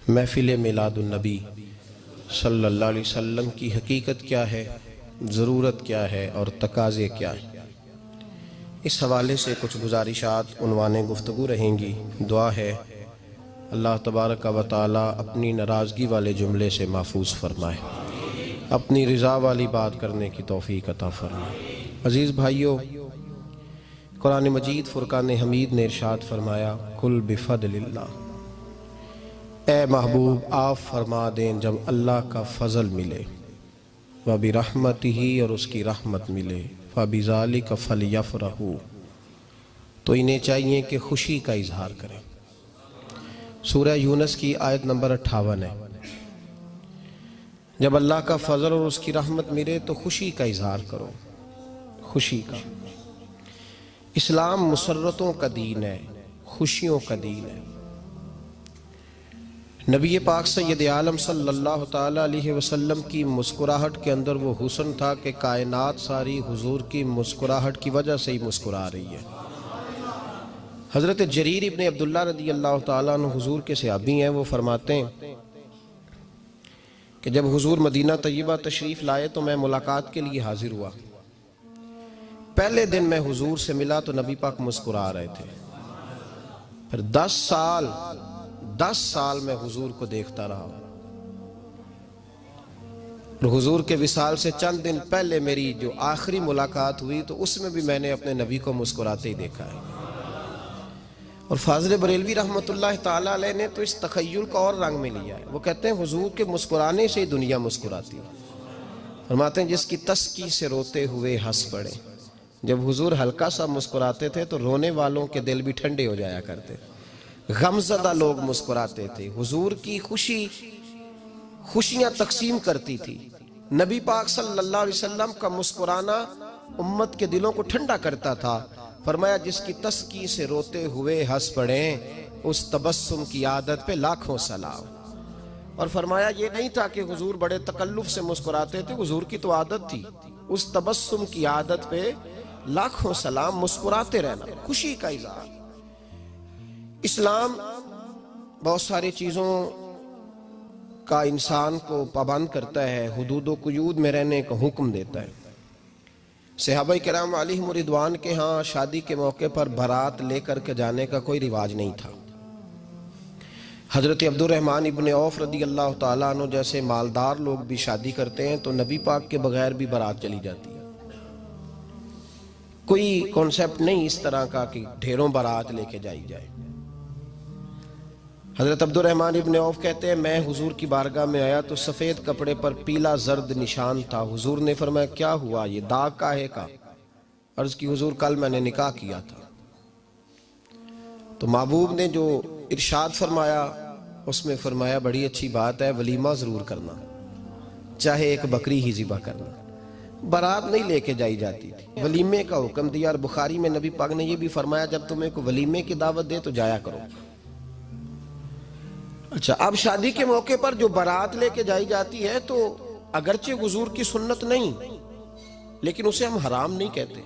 محفل میلاد النبی صلی اللہ علیہ وسلم کی حقیقت کیا ہے، ضرورت کیا ہے اور تقاضے کیا ہیں، اس حوالے سے کچھ گزارشات عنوان گفتگو رہیں گی۔ دعا ہے اللہ تبارک و تعالی اپنی ناراضگی والے جملے سے محفوظ فرمائے، اپنی رضا والی بات کرنے کی توفیق عطا فرمائے۔ عزیز بھائیو، قرآن مجید فرقان حمید نے ارشاد فرمایا قل بفضل اللہ، اے محبوب آپ فرما دیں جب اللہ کا فضل ملے، وَبِرَحْمَتِهِ اور اس کی رحمت ملے، فَبِذَلِكَ فَلْيَفْرَحُوا تو انہیں چاہیے کہ خوشی کا اظہار کریں۔ سورہ یونس کی آیت نمبر 58 ہے۔ جب اللہ کا فضل اور اس کی رحمت ملے تو خوشی کا اظہار کرو، خوشی کا۔ اسلام مسرتوں کا دین ہے، خوشیوں کا دین ہے۔ نبی پاک سید عالم صلی اللہ تعالی علیہ وسلم کی مسکراہٹ کے اندر وہ حسن تھا کہ کائنات ساری حضور کی مسکراہٹ کی وجہ سے ہی مسکرا رہی ہے۔ حضرت جریر ابن عبداللہ رضی اللہ تعالیٰ عنہ حضور کے صحابی ہیں، وہ فرماتے ہیں کہ جب حضور مدینہ طیبہ تشریف لائے تو میں ملاقات کے لیے حاضر ہوا۔ پہلے دن میں حضور سے ملا تو نبی پاک مسکرا رہے تھے۔ پھر 10 سال میں حضور کو دیکھتا رہا، اور حضور کے وصال سے چند دن پہلے میری جو آخری ملاقات ہوئی تو اس میں بھی میں نے اپنے نبی کو مسکراتے ہی دیکھا ہے۔ اور فاضل بریلوی رحمۃ اللہ تعالی علیہ نے تو اس تخیل کا اور رنگ میں لیا ہے۔ وہ کہتے ہیں حضور کے مسکرانے سے ہی دنیا مسکراتی ہے۔ فرماتے ہیں جس کی تسکی سے روتے ہوئے ہنس پڑے۔ جب حضور ہلکا سا مسکراتے تھے تو رونے والوں کے دل بھی ٹھنڈے ہو جایا کرتے، غمزدہ لوگ مسکراتے تھے۔ حضور کی خوشیاں تقسیم کرتی تھی۔ نبی پاک صلی اللہ علیہ وسلم کا مسکرانا امت کے دلوں کو ٹھنڈا کرتا تھا۔ فرمایا جس کی تسکی سے روتے ہوئے ہنس پڑیں اس تبسم کی عادت پہ لاکھوں سلام۔ اور فرمایا یہ نہیں تھا کہ حضور بڑے تکلف سے مسکراتے تھے، حضور کی تو عادت تھی، اس تبسم کی عادت پہ لاکھوں سلام، مسکراتے رہنا، خوشی کا اظہار۔ اسلام بہت ساری چیزوں کا انسان کو پابند کرتا ہے، حدود و قیود میں رہنے کا حکم دیتا ہے۔ صحابہ کرام علیہم رضوان کے ہاں شادی کے موقع پر بارات لے کر کے جانے کا کوئی رواج نہیں تھا۔ حضرت عبد الرحمن ابن عوف رضی اللہ تعالیٰ عنہ جیسے مالدار لوگ بھی شادی کرتے ہیں تو نبی پاک کے بغیر بھی بارات چلی جاتی ہے۔ کوئی کانسیپٹ نہیں اس طرح کا کہ ڈھیروں بارات لے کے جائی جائے۔ حضرت عبد الرحمن ابن عوف کہتے ہیں میں حضور کی بارگاہ میں آیا تو سفید کپڑے پر پیلا زرد نشان تھا۔ حضور نے فرمایا کیا ہوا، یہ داغ کاہے کا؟ عرض کی حضور کل میں نے نکاح کیا تھا۔ تو محبوب نے جو ارشاد فرمایا اس میں فرمایا بڑی اچھی بات ہے، ولیمہ ضرور کرنا، چاہے ایک بکری ہی ذبح کرنا۔ بارات نہیں لے کے جائی جاتی تھی، ولیمے کا حکم دیا۔ اور بخاری میں نبی پاک نے یہ بھی فرمایا جب تمہیں کوئی ولیمے کی دعوت دے تو جایا کرو۔ اچھا، اب شادی کے موقع پر جو بارات لے کے جائی جاتی ہے تو اگرچہ حضور کی سنت نہیں، لیکن اسے ہم حرام نہیں کہتے،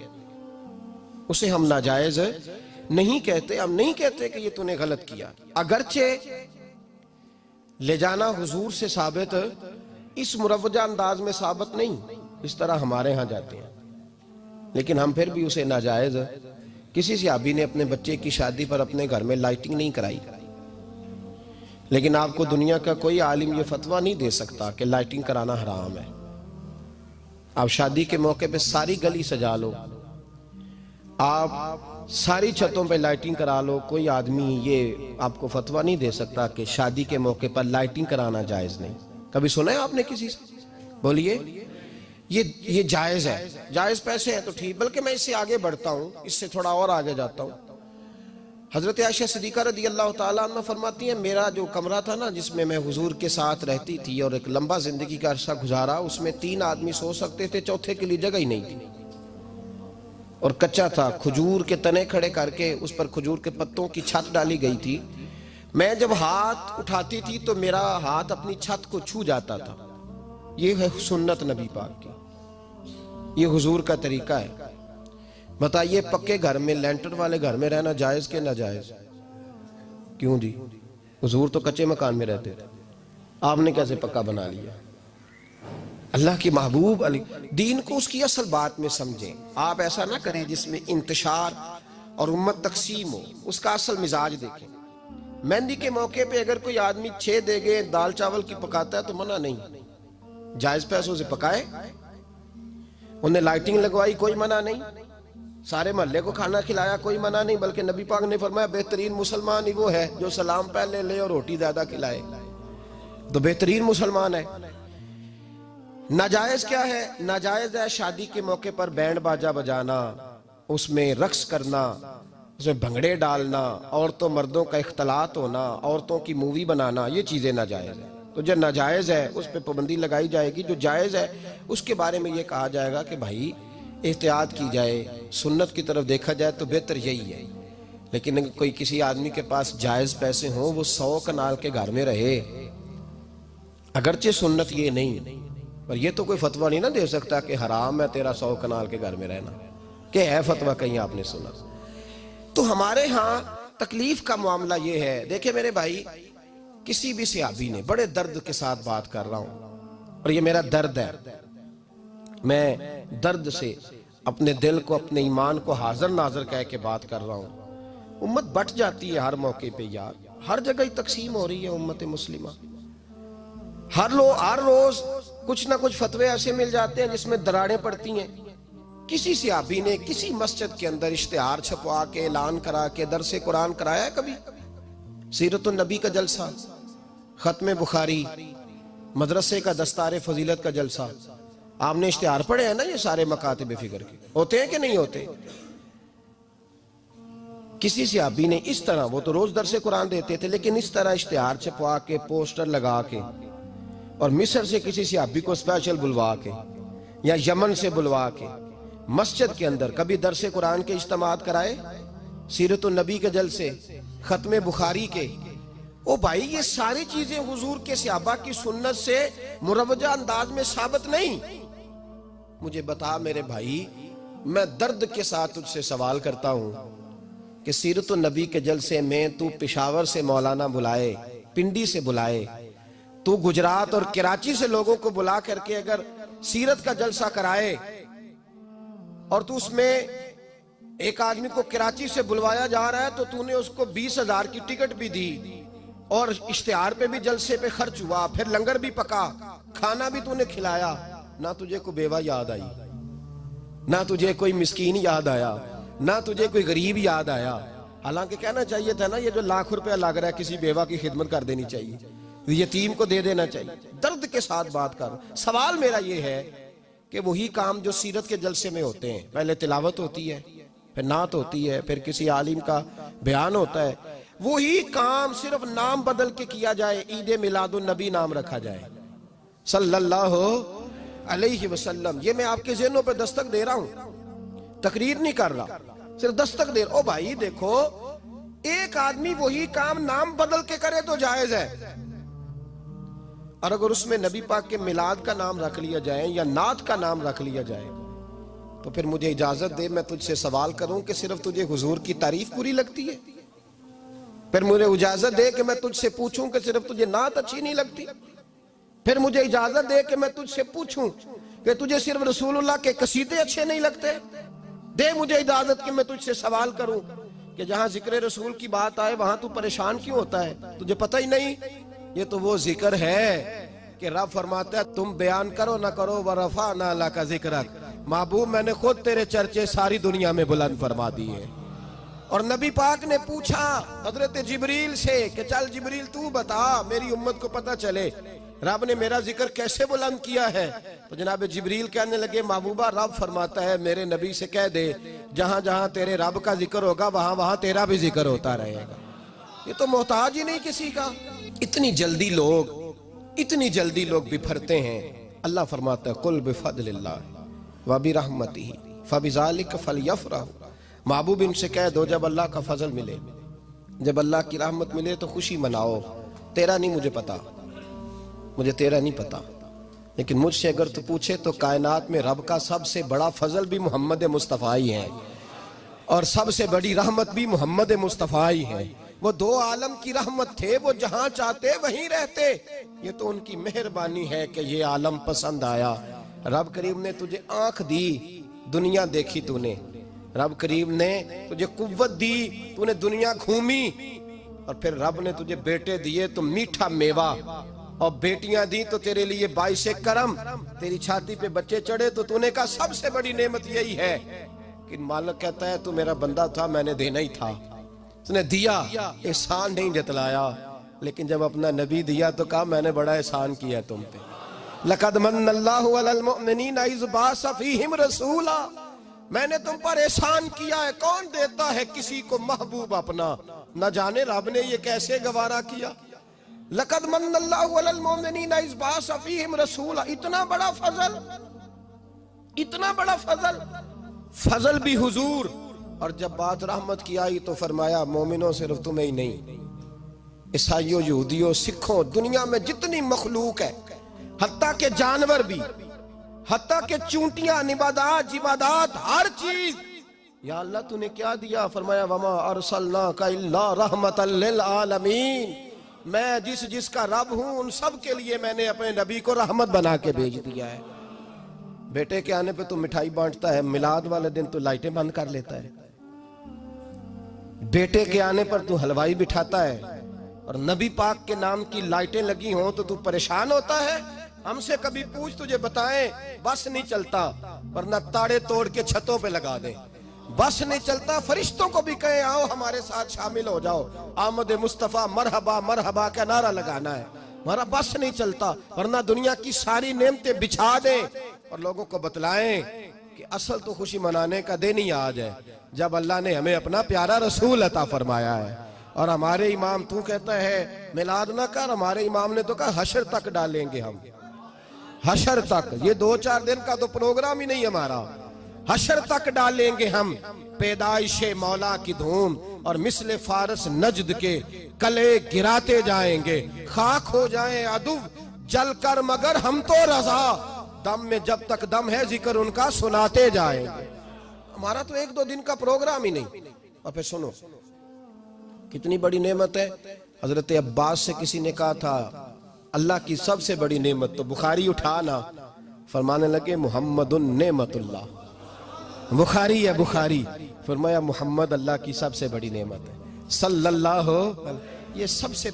اسے ہم ناجائز نہیں کہتے۔ ہم نہیں کہتے کہ یہ تو نے غلط کیا، اگرچہ لے جانا حضور سے ثابت اس مروجہ انداز میں ثابت نہیں، اس طرح ہمارے ہاں جاتے ہیں، لیکن ہم پھر بھی اسے ناجائز۔ کسی صحابی نے اپنے بچے کی شادی پر اپنے گھر میں لائٹنگ نہیں کرائی، لیکن آپ کو دنیا کا کوئی عالم یہ فتویٰ نہیں دے سکتا کہ لائٹنگ کرانا حرام ہے۔ آپ شادی کے موقع پہ ساری گلی سجا لو، آپ ساری چھتوں پہ لائٹنگ کرا لو، کوئی آدمی یہ آپ کو فتویٰ نہیں دے سکتا کہ شادی کے موقع پر لائٹنگ کرانا جائز نہیں۔ کبھی سنا ہے آپ نے کسی سے؟ بولیے یہ جائز ہے، جائز پیسے ہیں تو ٹھیک۔ بلکہ میں اس سے آگے بڑھتا ہوں، اس سے تھوڑا اور آگے جاتا ہوں۔ حضرت عائشہ صدیقہ رضی اللہ تعالیٰ عنہ فرماتی ہیں میرا جو کمرہ تھا نا جس میں میں حضور کے ساتھ رہتی تھی اور ایک لمبا زندگی کا عرصہ گزارا، اس میں 3 آدمی سو سکتے تھے، چوتھے کے لیے جگہ ہی نہیں تھی، اور کچا تھا۔ کھجور کے تنے کھڑے کر کے اس پر کھجور کے پتوں کی چھت ڈالی گئی تھی۔ میں جب ہاتھ اٹھاتی تھی تو میرا ہاتھ اپنی چھت کو چھو جاتا تھا۔ یہ ہے سنت نبی پاک کی۔ یہ حضور کا طریقہ ہے. بتائیے پکے گھر میں لینٹر والے گھر میں رہنا جائز کہ ناجائز؟ کیوں جی؟ حضور تو کچے مکان میں رہتے تھے، آپ نے کیسے پکا بنا لیا؟ اللہ کی محبوب علی دین کو اس کی اصل بات میں سمجھیں. آپ ایسا نہ کریں جس میں انتشار اور امت تقسیم ہو. اس کا اصل مزاج دیکھیں. مہندی کے موقع پہ اگر کوئی آدمی 6 دیگیں دال چاول کی پکاتا ہے تو منع نہیں، جائز پیسوں سے پکائے. انہیں لائٹنگ لگوائی، کوئی منع نہیں. سارے محلے کو کھانا کھلایا، کوئی منع نہیں. بلکہ نبی پاک نے فرمایا بہترین مسلمان ہی وہ ہے جو سلام پہلے لے اور روٹی زیادہ کھلائے، تو بہترین مسلمان ہے. ناجائز کیا ہے؟ ناجائز ہے شادی کے موقع پر بینڈ باجا بجانا، اس میں رقص کرنا، اس میں بھنگڑے ڈالنا، عورتوں مردوں کا اختلاط ہونا، عورتوں کی مووی بنانا، یہ چیزیں ناجائز ہیں. تو جو ناجائز ہے اس پہ پابندی لگائی جائے گی. جو جائز ہے اس کے بارے میں یہ کہا جائے گا کہ بھائی احتیاط کی جائے، سنت کی طرف دیکھا جائے تو بہتر یہی ہے. لیکن اگر کوئی کسی آدمی کے پاس جائز پیسے ہوں، وہ 100 کنال کے گھر میں رہے، اگرچہ سنت یہ نہیں، پر یہ تو کوئی فتویٰ نہیں نہ دے سکتا کہ حرام ہے تیرا 100 کنال کے گھر میں رہنا. کہ ہے فتویٰ کہیں آپ نے سنا؟ تو ہمارے ہاں تکلیف کا معاملہ یہ ہے. دیکھیں میرے بھائی، کسی بھی صحابی نے، بڑے درد کے ساتھ بات کر رہا ہوں اور یہ میرا درد ہے، میں درد سے اپنے دل کو، اپنے ایمان کو حاضر ناظر کہہ کے بات کر رہا ہوں. امت بٹ جاتی ہے ہر موقع پہ یار، ہر جگہ ہی تقسیم ہو رہی ہے امت مسلمہ. ہر روز کچھ نہ کچھ فتوے ایسے مل جاتے ہیں جس میں دراڑیں پڑتی ہیں. کسی صحابی نے کسی مسجد کے اندر اشتہار چھپوا کے، اعلان کرا کے درس قرآن کرایا ہے کبھی؟ سیرت النبی کا جلسہ، ختم بخاری، مدرسے کا دستار فضیلت کا جلسہ، آپ نے اشتہار پڑھے ہیں نا یہ سارے مکاتب فکر کے؟ ہوتے ہیں کہ نہیں ہوتے؟ کسی صحابی نے اس طرح، وہ تو روز درس قرآن دیتے تھے، لیکن اس طرح اشتہار چھپوا کے، پوسٹر لگا کے، اور مصر سے کسی صحابی کو اسپیشل بلوا کے یا یمن سے بلوا کے مسجد کے اندر کبھی درس قرآن کے اجتماعات کرائے، سیرت النبی کے جلسے، ختم بخاری کے؟ او بھائی یہ ساری چیزیں حضور کے صحابہ کی سنت سے مروجہ انداز میں ثابت نہیں. مجھے بتا میرے بھائی، میں درد کے ساتھ تجھ سے سوال کرتا ہوں کہ سیرت النبی کے جلسے میں تو پشاور سے مولانا بلائے، پنڈی سے بلائے، تو گجرات اور کراچی سے لوگوں کو بلا کر کے اگر سیرت کا جلسہ کرائے، اور تو اس میں ایک آدمی کو کراچی سے بلوایا جا رہا ہے تو تو نے اس کو 20,000 کی ٹکٹ بھی دی، اور اشتہار پہ بھی جلسے پہ خرچ ہوا، پھر لنگر بھی پکا، کھانا بھی تو نے کھلایا، نہ تجھے کوئی بیوہ یاد آئی، نہ تجھے کوئی مسکین یاد آیا، نہ تجھے کوئی غریب یاد آیا. حالانکہ کہنا چاہیے تھا نا یہ جو ₹1,00,000 لگ رہا ہے کسی بیوہ کی خدمت کر دینی چاہیے، یتیم کو دے دینا چاہیے. درد کے ساتھ بات کر. سوال میرا یہ ہے کہ وہی کام جو سیرت کے جلسے میں ہوتے ہیں، پہلے تلاوت ہوتی ہے، پھر نعت ہوتی ہے، پھر کسی عالم کا بیان ہوتا ہے، وہی کام صرف نام بدل کے کیا جائے، عید میلاد النبی نام رکھا جائے صلی اللہ علیہ وسلم. یہ میں آپ کے ذہنوں پہ دستک دے رہا ہوں، تقریر نہیں کر رہا، صرف دستک دے رہا. او بھائی دیکھو، ایک آدمی وہی کام نام بدل کے کرے تو جائز ہے، اور اگر اس میں نبی پاک کے میلاد کا نام رکھ لیا جائے یا نعت کا نام رکھ لیا جائے تو پھر مجھے اجازت دے میں تجھ سے سوال کروں کہ صرف تجھے حضور کی تعریف پوری لگتی ہے؟ پھر مجھے اجازت دے کہ میں تجھ سے پوچھوں کہ صرف تجھے نعت اچھی نہیں لگتی؟ پھر مجھے اجازت دے کہ میں تجھ سے پوچھوں کہ تجھے صرف رسول اللہ کے قصیدے اچھے نہیں لگتے؟ دے مجھے اجازت کہ میں تجھ سے سوال کروں کہ جہاں ذکر رسول کی بات آئے وہاں تو پریشان کیوں ہوتا ہے؟ تجھے پتہ ہی نہیں یہ تو وہ ذکر ہے کہ رب فرماتا ہے تم بیان کرو نہ کرو وَرَفَعْنَا لَكَ ذِكْرَكَ، محبوب میں نے خود تیرے چرچے ساری دنیا میں بلند فرما دیے. اور نبی پاک نے پوچھا حضرت جبریل سے کہ چل جبریل تو بتا میری امت کو پتہ چلے رب نے میرا ذکر کیسے بلند کیا ہے. تو جناب جبریل کہنے لگے محبوبہ رب فرماتا ہے میرے نبی سے کہہ دے جہاں جہاں تیرے رب کا ذکر ہوگا وہاں وہاں تیرا بھی ذکر ہوتا رہے گا. یہ تو محتاج ہی نہیں کسی کا. اتنی جلدی لوگ بپھرتے ہیں. اللہ فرماتا ہے قل بفضل اللہ وبرحمتہ فبذلک فلیفرحوا. محبوب ان سے کہہ دو جب اللہ کا فضل ملے، جب اللہ کی رحمت ملے تو خوشی مناؤ. تیرا نہیں مجھے پتا، مجھے تیرا نہیں پتا، لیکن مجھ سے اگر تو پوچھے تو کائنات میں رب کا سب سے بڑا فضل بھی محمد مصطفیٰ ہی ہے، اور سب سے بڑی رحمت بھی محمد مصطفیٰ ہی ہے۔ وہ دو عالم کی رحمت تھے، وہ جہاں چاہتے وہیں رہتے، یہ تو ان کی مہربانی ہے کہ یہ عالم پسند آیا۔ رب کریم نے تجھے آنکھ دی، دنیا دیکھی تو نے، رب کریم نے تجھے قوت دی، تو نے دنیا گھومی، اور پھر رب نے تجھے بیٹے دیے تو میٹھا میوہ، اور بیٹیاں دی تو تیرے لیے باعث کرم، تیری چھاتی پہ بچے چڑھے تو تو نے کہا سب سے بڑی نعمت یہی ہے۔ کہ مالک کہتا ہے تو میرا بندہ تھا، میں نے دینا ہی تھا، تو نے دیا، احسان نہیں جتلایا، لیکن جب اپنا نبی دیا تو کہا میں نے بڑا احسان کیا تم پہ۔ لَقَدْ مَنَّ اللَّهُ عَلَى الْمُؤْمِنِينَ إِذْ بَعَثَ فِيهِمْ رَسُولًا، میں نے تم پر احسان کیا ہے۔ کون دیتا ہے کسی کو محبوب اپنا؟ نہ جانے رب نے یہ کیسے گوارا کیا۔ لَقَدْ مَنَّ اللَّهُ عَلَى الْمُؤْمِنِينَ إِذْ بَعَثَ فِيهِمْ رَسُولًا، اتنا بڑا فضل، اتنا بڑا فضل، فضل بھی حضور۔ اور جب بات رحمت کی آئی تو فرمایا مومنوں صرف تمہیں ہی نہیں، عیسائیوں، یہودیوں، سکھوں، دنیا میں جتنی مخلوق ہے، حتیٰ کہ جانور بھی، حتیٰ کہ چونٹیاں، نباتات، جمادات، ہر چیز، یا اللہ تو نے کیا دیا؟ فرمایا وما ارسلناک الا رحمتا للعالمین، میں جس کا رب ہوں ان سب کے لیے میں نے اپنے نبی کو رحمت بنا کے بھیج دیا ہے۔ بیٹے کے آنے پہ تو مٹھائی بانٹتا ہے، میلاد والے دن تو لائٹیں بند کر لیتا ہے، بیٹے کے آنے پر تو حلوائی بٹھاتا ہے، اور نبی پاک کے نام کی لائٹیں لگی ہوں تو پریشان ہوتا ہے۔ ہم سے کبھی پوچھ تجھے بتائیں، بس نہیں چلتا، ورنہ تاڑے توڑ کے چھتوں پہ لگا دیں۔ بس نہیں چلتا، فرشتوں کو بھی کہیں آؤ ہمارے ساتھ شامل ہو جاؤ، آمد مصطفیٰ مرحبا مرحبا کا نعرہ لگانا ہے، ہمارا بس نہیں چلتا، ورنہ دنیا کی ساری نعمتیں بچھا دیں اور لوگوں کو بتلائیں کہ اصل تو خوشی منانے کا دن ہی آج ہے، جب اللہ نے ہمیں اپنا پیارا رسول عطا فرمایا ہے۔ اور ہمارے امام تو کہتا ہے میلاد نہ کر، ہمارے امام نے تو کہا حشر تک ڈالیں گے ہم، حشر تک، یہ 2-4 دن کا تو پروگرام ہی نہیں ہمارا، حشر تک ڈالیں گے ہم پیدائش مولا کی دھوم، اور مثل فارس نجد کے کلے گراتے جائیں گے، خاک ہو جائیں عدو جل کر مگر ہم تو رضا، دم میں جب تک دم ہے ذکر ان کا سناتے جائیں گے۔ ہمارا تو 1-2 دن کا پروگرام ہی نہیں۔ اور پھر سنو کتنی بڑی نعمت ہے۔ حضرت عباس سے کسی نے کہا تھا اللہ کی سب سے بڑی نعمت، تو بخاری اٹھانا، فرمانے لگے محمد نعمت اللہ، بخاری ہے بخاری، فرمایا محمد اللہ کی سب سے بڑی نعمت ہے، صلی اللہ، یہ سب سے